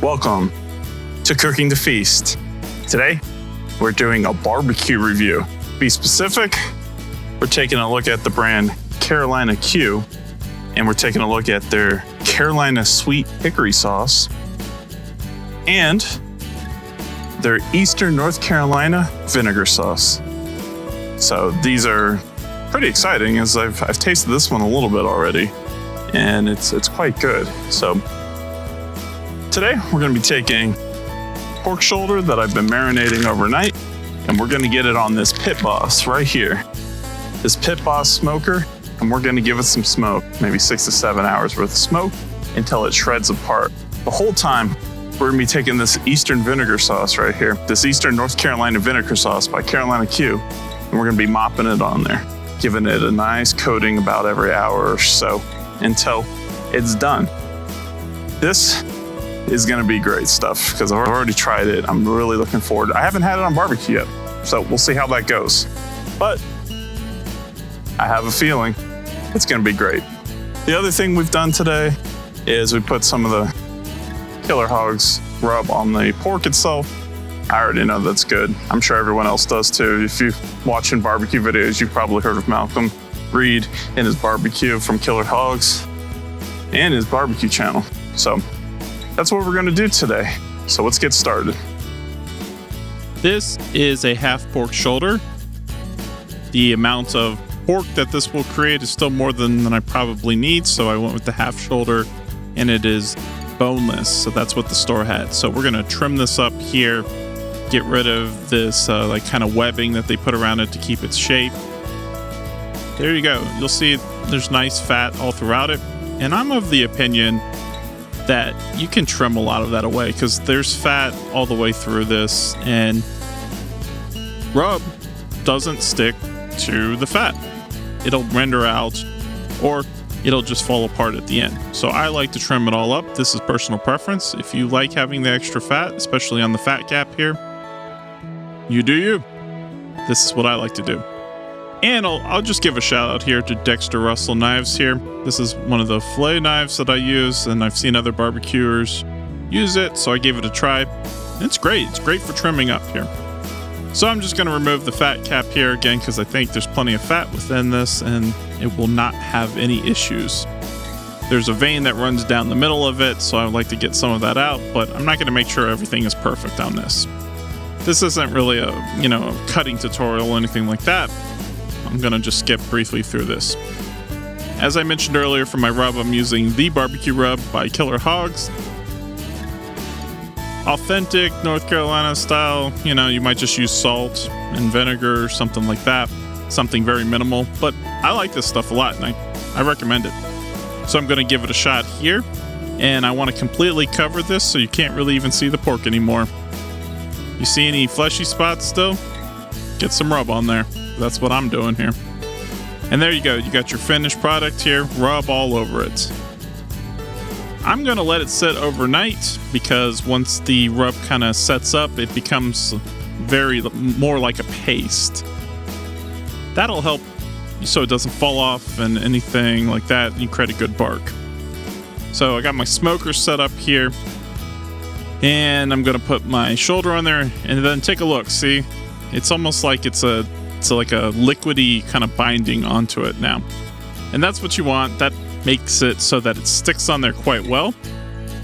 Welcome to Cooking to Feast. Today, we're doing a barbecue review. To be specific, we're taking a look at the brand Carolina Q, and we're taking a look at their Carolina Sweet Hickory sauce and their Eastern North Carolina vinegar sauce. So these are pretty exciting, as I've tasted this one a little bit already, and it's quite good. So today we're going to be taking pork shoulder that I've been marinating overnight, and we're going to get it on this Pit Boss right here, this Pit Boss smoker, and we're going to give it some smoke, maybe 6 to 7 hours worth of smoke until it shreds apart. The whole time we're going to be taking this Eastern vinegar sauce right here, this Eastern North Carolina vinegar sauce by Carolina Q, and we're going to be mopping it on there, giving it a nice coating about every hour or so until it's done. This is going to be great stuff because I've already tried it. I'm really looking forward. I haven't had it on barbecue yet, so we'll see how that goes. But I have a feeling it's going to be great. The other thing we've done today is we put some of the Killer Hogs rub on the pork itself. I already know that's good. I'm sure everyone else does too. If you're watching barbecue videos, you've probably heard of Malcolm Reed and his barbecue from Killer Hogs and his barbecue channel. So that's what we're going to do today. So let's get started. This is a half pork shoulder. The amount of pork that this will create is still more than I probably need, so I went with the half shoulder, and it is boneless, so that's what the store had. So we're going to trim this up here, get rid of this like kind of webbing that they put around it to keep its shape. There you go. You'll see there's nice fat all throughout it, and I'm of the opinion that you can trim a lot of that away because there's fat all the way through this, and rub doesn't stick to the fat. It'll render out, or it'll just fall apart at the end. So I like to trim it all up. This is personal preference. If you like having the extra fat, especially on the fat cap here, you do you. This is what I like to do. And I'll just give a shout out here to Dexter Russell knives here. This is one of the fillet knives that I use, and I've seen other barbecuers use it, so I gave it a try. It's great. It's great for trimming up here. So I'm just going to remove the fat cap here again because I think there's plenty of fat within this and it will not have any issues. There's a vein that runs down the middle of it, so I would like to get some of that out, but I'm not going to make sure everything is perfect on this. This isn't really a cutting tutorial or anything like that. I'm going to just skip briefly through this. As I mentioned earlier, for my rub, I'm using the barbecue rub by Killer Hogs. Authentic North Carolina style, you might just use salt and vinegar or something like that. Something very minimal, but I like this stuff a lot and I recommend it. So I'm going to give it a shot here, and I want to completely cover this so you can't really even see the pork anymore. You see any fleshy spots still? Get some rub on there. That's what I'm doing here. And there you go. You got your finished product here. Rub all over it. I'm going to let it sit overnight because once the rub kind of sets up, it becomes more like a paste. That'll help so it doesn't fall off and anything like that. You create a good bark. So I got my smoker set up here, and I'm going to put my shoulder on there, and then take a look. See, it's almost like it's like a liquidy kind of binding onto it now. And that's what you want. That makes it so that it sticks on there quite well.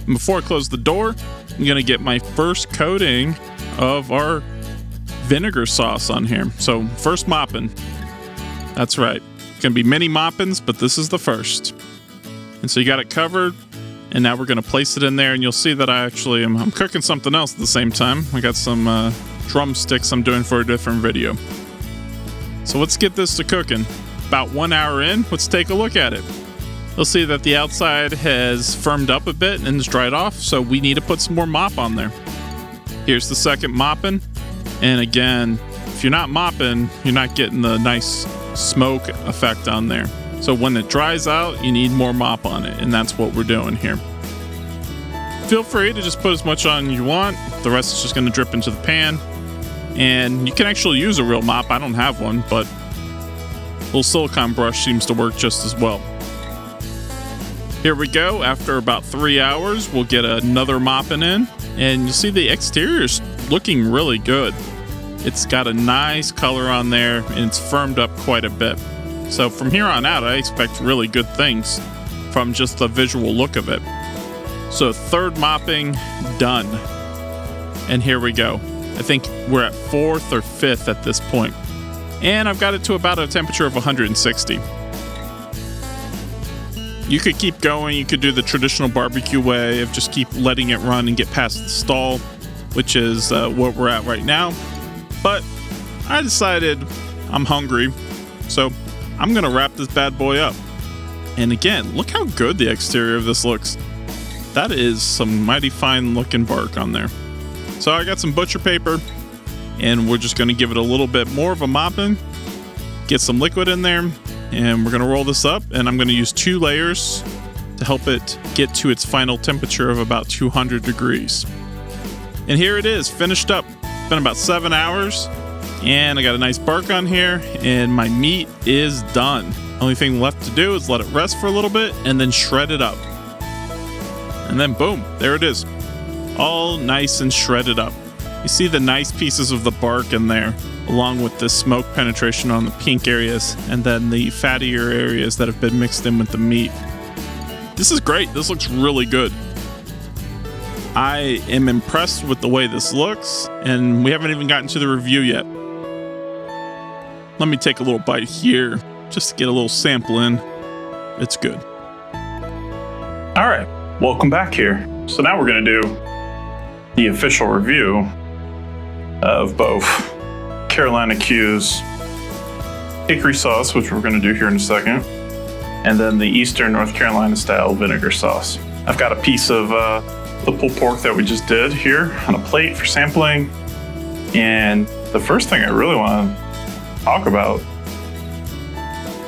And before I close the door, I'm going to get my first coating of our vinegar sauce on here. So first mopping. That's right. It's going to be many moppings, but this is the first. And so you got it covered, and now we're going to place it in there, and you'll see that I'm cooking something else at the same time. I got some drumsticks I'm doing for a different video. So let's get this to cooking. About 1 hour in, let's take a look at it. You'll see that the outside has firmed up a bit and is dried off, so we need to put some more mop on there. Here's the second mopping, and again, if you're not mopping, you're not getting the nice smoke effect on there. So when it dries out, you need more mop on it, and that's what we're doing here. Feel free to just put as much on you want. The rest is just going to drip into the pan. And you can actually use a real mop. I don't have one, but a little silicone brush seems to work just as well. Here we go. After about 3 hours, we'll get another mopping in, and you'll see the exterior's looking really good. It's got a nice color on there, and it's firmed up quite a bit. So from here on out, I expect really good things from just the visual look of it. So third mopping done. And here we go. I think we're at 4th or 5th at this point. And I've got it to about a temperature of 160. You could keep going. You could do the traditional barbecue way of just keep letting it run and get past the stall, which is what we're at right now. But I decided I'm hungry, so I'm going to wrap this bad boy up. And again, look how good the exterior of this looks. That is some mighty fine looking bark on there. So I got some butcher paper, and we're just going to give it a little bit more of a mopping, get some liquid in there, and we're going to roll this up, and I'm going to use 2 layers to help it get to its final temperature of about 200 degrees. And here it is, finished up. It's been about 7 hours, and I got a nice bark on here, and my meat is done. Only thing left to do is let it rest for a little bit and then shred it up. And then boom, there it is. All nice and shredded up. You see the nice pieces of the bark in there, along with the smoke penetration on the pink areas, and then the fattier areas that have been mixed in with the meat. This is great. This looks really good. I am impressed with the way this looks, and we haven't even gotten to the review yet. Let me take a little bite here, just to get a little sample in. It's good. All right, welcome back here. So now we're going to do the official review of both Carolina Q's hickory sauce, which we're going to do here in a second, and then the Eastern North Carolina style vinegar sauce. I've got a piece of the pulled pork that we just did here on a plate for sampling. And the first thing I really want to talk about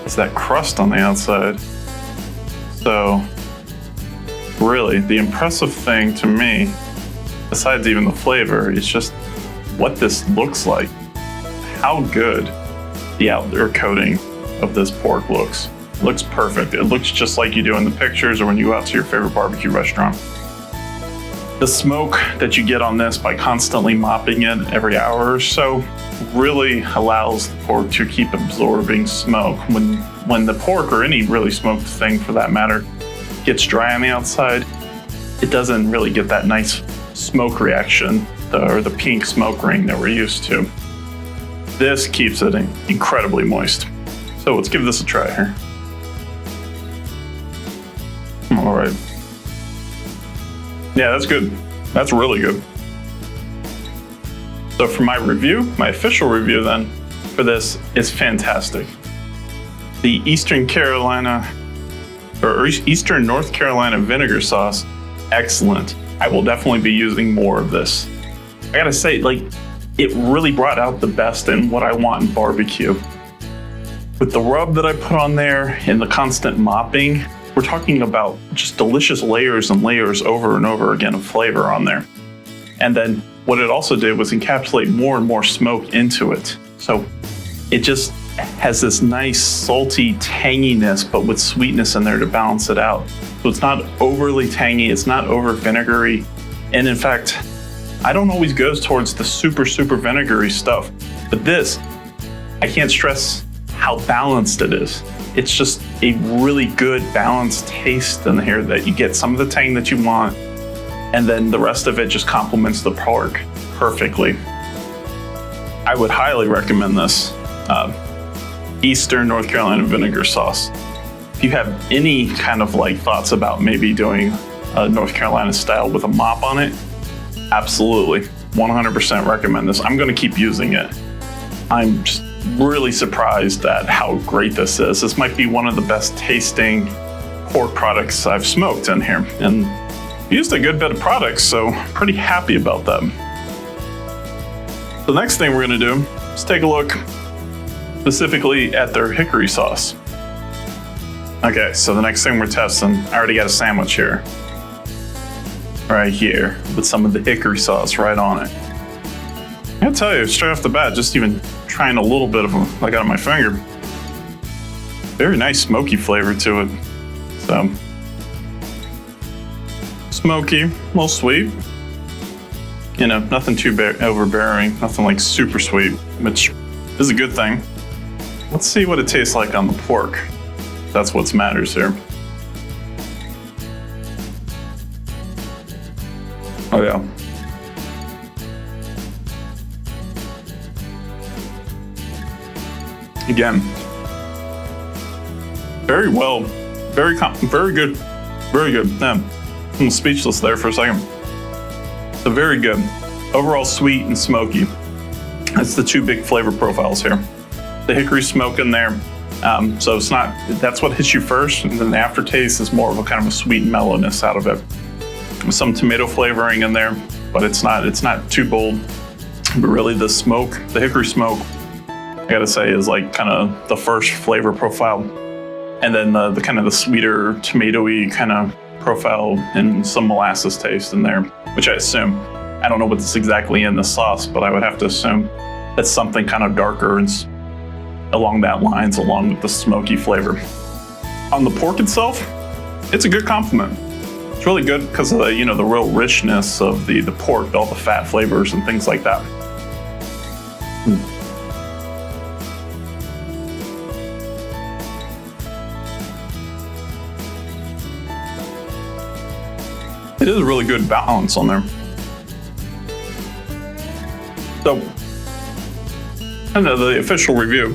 is that crust on the outside. So really, the impressive thing to me, besides even the flavor, is just what this looks like. How good the outer coating of this pork looks. It looks perfect. It looks just like you do in the pictures or when you go out to your favorite barbecue restaurant. The smoke that you get on this by constantly mopping it every hour or so really allows the pork to keep absorbing smoke. When the pork, or any really smoked thing for that matter, gets dry on the outside, it doesn't really get that nice smoke reaction, or the pink smoke ring that we're used to. This keeps it incredibly moist. So let's give this a try here. All right. Yeah, that's good. That's really good. So for my review, my official review then for this is fantastic. The Eastern North Carolina vinegar sauce, excellent. I will definitely be using more of this. I gotta say, it really brought out the best in what I want in barbecue. With the rub that I put on there and the constant mopping, we're talking about just delicious layers and layers over and over again of flavor on there. And then what it also did was encapsulate more and more smoke into it. So it just has this nice salty tanginess, but with sweetness in there to balance it out. So it's not overly tangy, it's not over vinegary. And in fact, I don't always go towards the super vinegary stuff, but this, I can't stress how balanced it is. It's just a really good balanced taste in here that you get some of the tang that you want, and then the rest of it just complements the pork perfectly. I would highly recommend this Eastern North Carolina vinegar sauce. If you have any kind of thoughts about maybe doing a North Carolina style with a mop on it, absolutely, 100% recommend this. I'm going to keep using it. I'm just really surprised at how great this is. This might be one of the best tasting pork products I've smoked in here, and used a good bit of products, so pretty happy about that. The next thing we're going to do is take a look specifically at their hickory sauce. Okay, so the next thing we're testing, I already got a sandwich here. Right here, with some of the hickory sauce right on it. I gotta tell you, straight off the bat, just even trying a little bit of them I got on my finger, very nice smoky flavor to it. So Smoky, a little sweet. You know, nothing too overbearing, nothing like super sweet, which is a good thing. Let's see what it tastes like on the pork. That's what matters here. Oh yeah. Again, very well, very good, very good. I'm speechless there for a second. So very good. Overall sweet and smoky. That's the two big flavor profiles here. The hickory smoke in there. So it's not, that's what hits you first, and then the aftertaste is more of a kind of a sweet mellowness out of it. With some tomato flavoring in there, but it's not too bold. But really the smoke, the hickory smoke, I gotta say, is like kind of the first flavor profile. And then the kind of the sweeter tomatoey kind of profile and some molasses taste in there, which I assume, I don't know what's exactly in the sauce, but I would have to assume that's something kind of darker and along that lines, along with the smoky flavor. On the pork itself, it's a good compliment. It's really good because of the, you know, the real richness of the pork, all the fat flavors and things like that. It is a really good balance on there. So, kind of the official review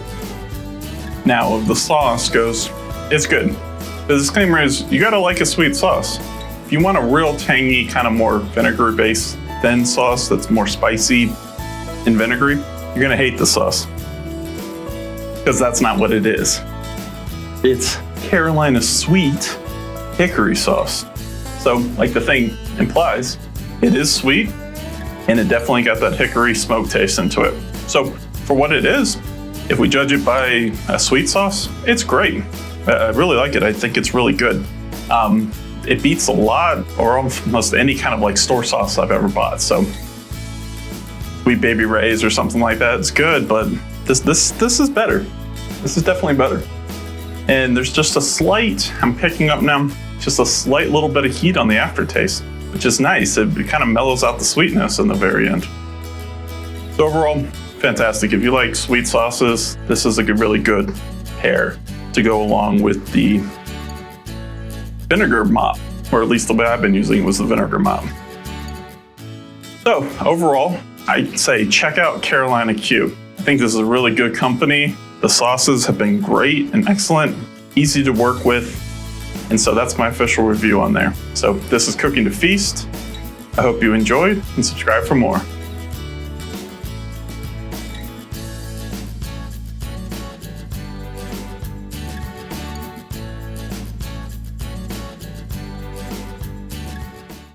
now of the sauce goes, it's good. The disclaimer is, you gotta like a sweet sauce. If you want a real tangy, kind of more vinegar-based thin sauce that's more spicy and vinegary, you're gonna hate the sauce. Because that's not what it is. It's Carolina sweet hickory sauce. So, like the thing implies, it is sweet, and it definitely got that hickory smoke taste into it. So, for what it is, if we judge it by a sweet sauce, it's great. I really like it. I think it's really good. It beats a lot, or almost any kind of like store sauce I've ever bought. So, Sweet Baby Ray's or something like that, it's good, but this is better. This is definitely better. And there's just a slight, I'm picking up now, just a slight little bit of heat on the aftertaste, which is nice. It kind of mellows out the sweetness in the very end. So overall, fantastic. If you like sweet sauces, this is a really good pair to go along with the vinegar mop, or at least the way I've been using it was the vinegar mop. So overall, I'd say check out Carolina Q. I think this is a really good company. The sauces have been great and excellent, easy to work with. And so that's my official review on there. So this is Cooking to Feast. I hope you enjoyed and subscribe for more.